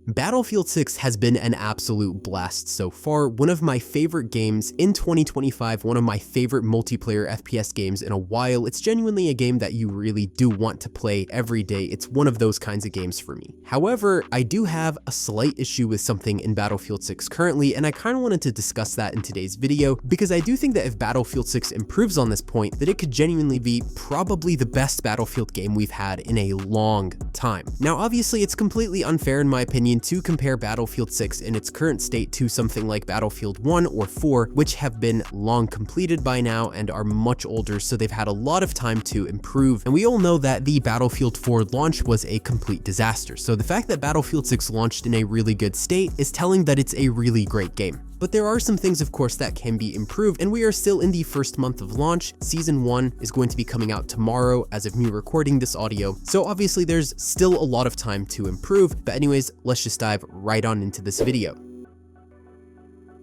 Battlefield 6 has been an absolute blast so far, one of my favorite games in 2025, one of my favorite multiplayer FPS games in a while. It's genuinely a game that you really do want to play every day. It's one of those kinds of games for me. However, I do have a slight issue with something in Battlefield 6 currently, and I kind of wanted to discuss that in today's video, because I do think that if Battlefield 6 improves on this point, that it could genuinely be probably the best Battlefield game we've had in a long time. Now, obviously, it's completely unfair in my opinion to compare Battlefield 6 in its current state to something like Battlefield 1 or 4, which have been long completed by now and are much older, so they've had a lot of time to improve. And we all know that the Battlefield 4 launch was a complete disaster, so the fact that Battlefield 6 launched in a really good state is telling that it's a really great game. But there are some things, of course, that can be improved, and we are still in the first month of launch. Season 1 is going to be coming out tomorrow as of me recording this audio, so obviously there's still a lot of time to improve. But anyways, let's just dive right on into this video.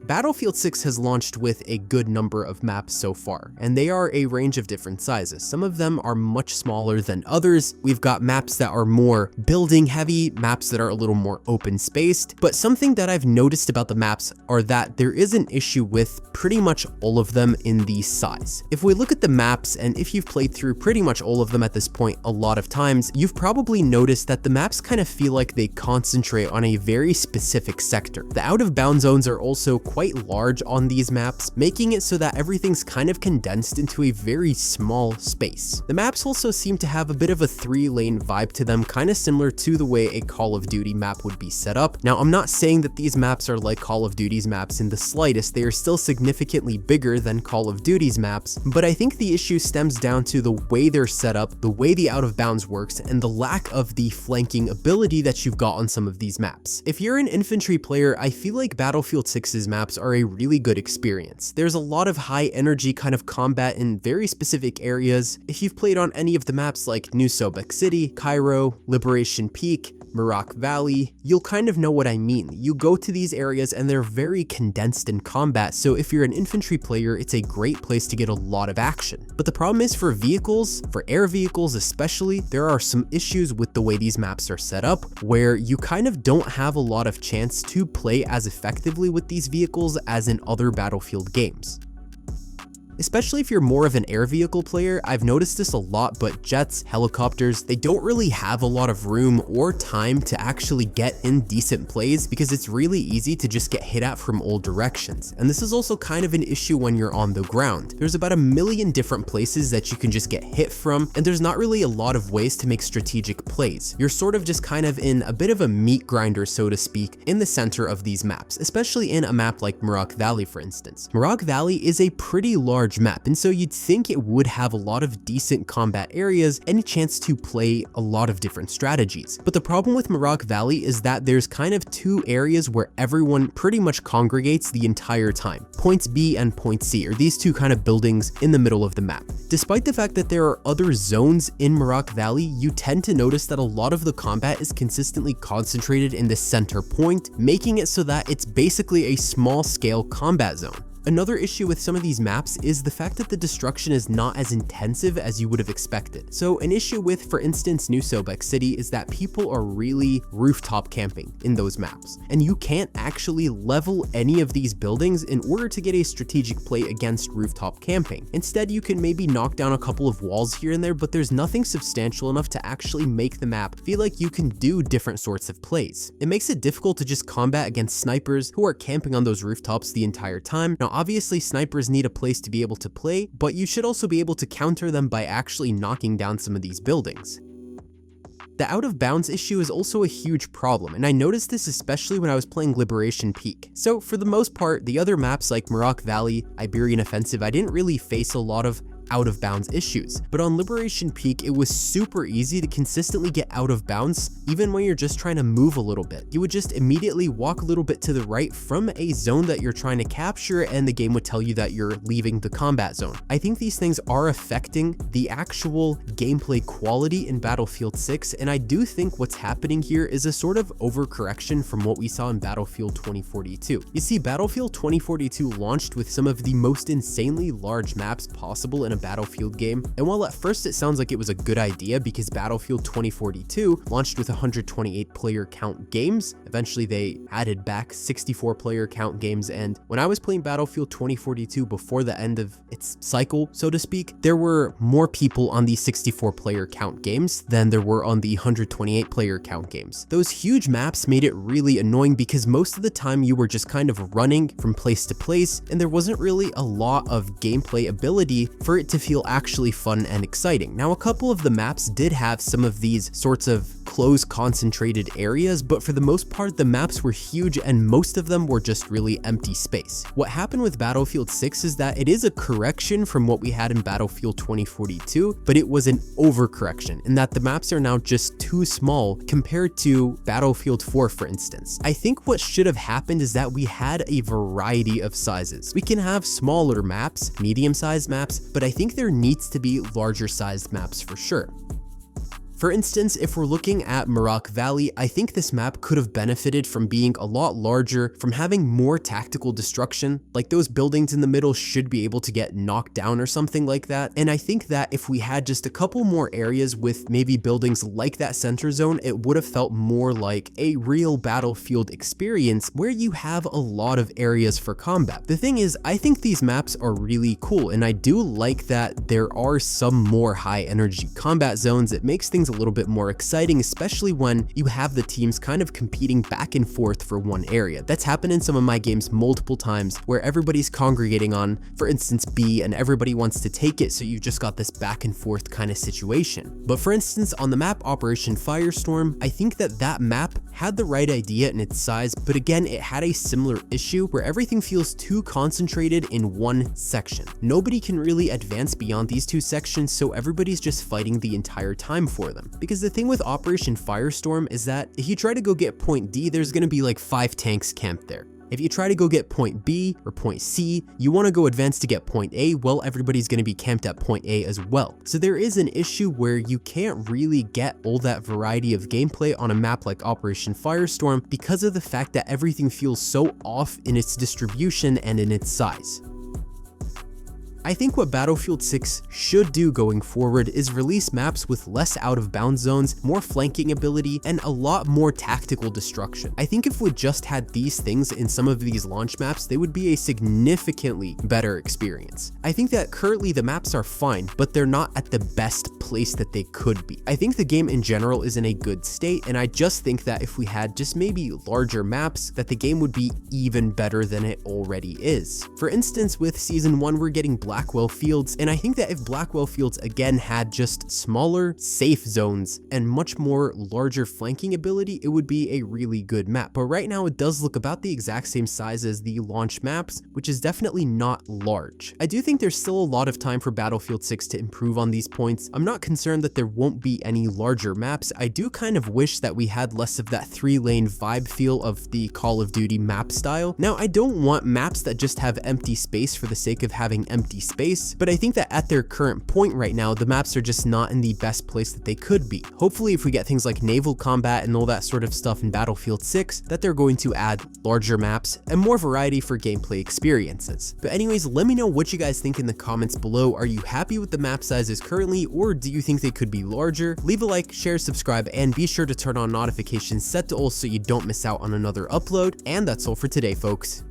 Battlefield 6 has launched with a good number of maps so far, and they are a range of different sizes. Some of them are much smaller than others. We've got maps that are more building heavy, maps that are a little more open spaced, but something that I've noticed about the maps are that there is an issue with pretty much all of them in the size. If we look at the maps, and if you've played through pretty much all of them at this point a lot of times, you've probably noticed that the maps kind of feel like they concentrate on a very specific sector. The out of bounds zones are also quite large on these maps, making it so that everything's kind of condensed into a very small space. The maps also seem to have a bit of a 3-lane vibe to them, kind of similar to the way a Call of Duty map would be set up. Now, I'm not saying that these maps are like Call of Duty's maps in the slightest. They are still significantly bigger than Call of Duty's maps, but I think the issue stems down to the way they're set up, the way the out of bounds works, and the lack of the flanking ability that you've got on some of these maps. If you're an infantry player, I feel like Battlefield 6's maps are a really good experience. There's a lot of high energy kind of combat in very specific areas. If you've played on any of the maps like New Sobek City, Cairo, Liberation Peak, Merak Valley, you'll kind of know what I mean. You go to these areas and they're very condensed in combat, so if you're an infantry player, it's a great place to get a lot of action. But the problem is for vehicles, for air vehicles especially, there are some issues with the way these maps are set up, where you kind of don't have a lot of chance to play as effectively with these vehicles as in other Battlefield games. Especially if you're more of an air vehicle player, I've noticed this a lot, but jets, helicopters, they don't really have a lot of room or time to actually get in decent plays because it's really easy to just get hit at from all directions. And this is also kind of an issue when you're on the ground. There's about a million different places that you can just get hit from, and there's not really a lot of ways to make strategic plays. You're sort of just kind of in a bit of a meat grinder, so to speak, in the center of these maps, especially in a map like Merak Valley, for instance. Merak Valley is a pretty large map, and so you'd think it would have a lot of decent combat areas and a chance to play a lot of different strategies. But the problem with Merak Valley is that there's kind of two areas where everyone pretty much congregates the entire time. Points B and Point C are these two kind of buildings in the middle of the map. Despite the fact that there are other zones in Merak Valley, you tend to notice that a lot of the combat is consistently concentrated in the center point, making it so that it's basically a small scale combat zone. Another issue with some of these maps is the fact that the destruction is not as intensive as you would have expected. So an issue with, for instance, New Sobek City is that people are really rooftop camping in those maps, and you can't actually level any of these buildings in order to get a strategic play against rooftop camping. Instead, you can maybe knock down a couple of walls here and there, but there's nothing substantial enough to actually make the map feel like you can do different sorts of plays. It makes it difficult to just combat against snipers who are camping on those rooftops the entire time. Now, obviously, snipers need a place to be able to play, but you should also be able to counter them by actually knocking down some of these buildings. The out of bounds issue is also a huge problem, and I noticed this especially when I was playing Liberation Peak. So for the most part, the other maps like Merak Valley, Iberian Offensive, I didn't really face a lot of out of bounds issues. But on Liberation Peak, it was super easy to consistently get out of bounds, even when you're just trying to move a little bit. You would just immediately walk a little bit to the right from a zone that you're trying to capture, and the game would tell you that you're leaving the combat zone. I think these things are affecting the actual gameplay quality in Battlefield 6, and I do think what's happening here is a sort of overcorrection from what we saw in Battlefield 2042. You see, Battlefield 2042 launched with some of the most insanely large maps possible in a Battlefield game. And while at first it sounds like it was a good idea because Battlefield 2042 launched with 128 player count games, eventually they added back 64 player count games, and when I was playing Battlefield 2042 before the end of its cycle, so to speak, there were more people on the 64 player count games than there were on the 128 player count games. Those huge maps made it really annoying because most of the time you were just kind of running from place to place, and there wasn't really a lot of gameplay ability for it to feel actually fun and exciting. Now, a couple of the maps did have some of these sorts of close concentrated areas, but for the most part the maps were huge and most of them were just really empty space. What happened with Battlefield 6 is that it is a correction from what we had in Battlefield 2042, but it was an overcorrection in that the maps are now just too small compared to Battlefield 4, for instance. I think what should have happened is that we had a variety of sizes. We can have smaller maps, medium-sized maps, but I think there needs to be larger sized maps for sure. For instance, if we're looking at Morocco Valley, I think this map could have benefited from being a lot larger, from having more tactical destruction, like those buildings in the middle should be able to get knocked down or something like that. And I think that if we had just a couple more areas with maybe buildings like that center zone, it would have felt more like a real Battlefield experience where you have a lot of areas for combat. The thing is, I think these maps are really cool, and I do like that there are some more high energy combat zones. It makes things a little bit more exciting, especially when you have the teams kind of competing back and forth for one area. That's happened in some of my games multiple times where everybody's congregating on, for instance, B, and everybody wants to take it, so you've just got this back and forth kind of situation. But for instance, on the map Operation Firestorm, I think that that map had the right idea in its size, but again, it had a similar issue where everything feels too concentrated in one section. Nobody can really advance beyond these two sections, so everybody's just fighting the entire time for them. Because the thing with Operation Firestorm is that if you try to go get point D, there's gonna be like 5 tanks camped there. If you try to go get point B or point C, you want to go advance to get point A, well, everybody's going to be camped at point A as well. So there is an issue where you can't really get all that variety of gameplay on a map like Operation Firestorm because of the fact that everything feels so off in its distribution and in its size. I think what Battlefield 6 should do going forward is release maps with less out of bounds zones, more flanking ability, and a lot more tactical destruction. I think if we just had these things in some of these launch maps, they would be a significantly better experience. I think that currently the maps are fine, but they're not at the best place that they could be. I think the game in general is in a good state, and I just think that if we had just maybe larger maps, that the game would be even better than it already is. For instance, with Season 1, we're getting Blackwell Fields, and I think that if Blackwell Fields again had just smaller, safe zones and much more larger flanking ability, it would be a really good map. But right now it does look about the exact same size as the launch maps, which is definitely not large. I do think there's still a lot of time for Battlefield 6 to improve on these points. I'm not concerned that there won't be any larger maps. I do kind of wish that we had less of that 3-lane vibe feel of the Call of Duty map style. Now, I don't want maps that just have empty space for the sake of having empty space, but I think that at their current point right now, the maps are just not in the best place that they could be. Hopefully, if we get things like naval combat and all that sort of stuff in Battlefield 6, that they're going to add larger maps and more variety for gameplay experiences. But anyways, let me know what you guys think in the comments below. Are you happy with the map sizes currently, or do you think they could be larger? Leave a like, share, subscribe, and be sure to turn on notifications set to all so you don't miss out on another upload. And that's all for today, folks.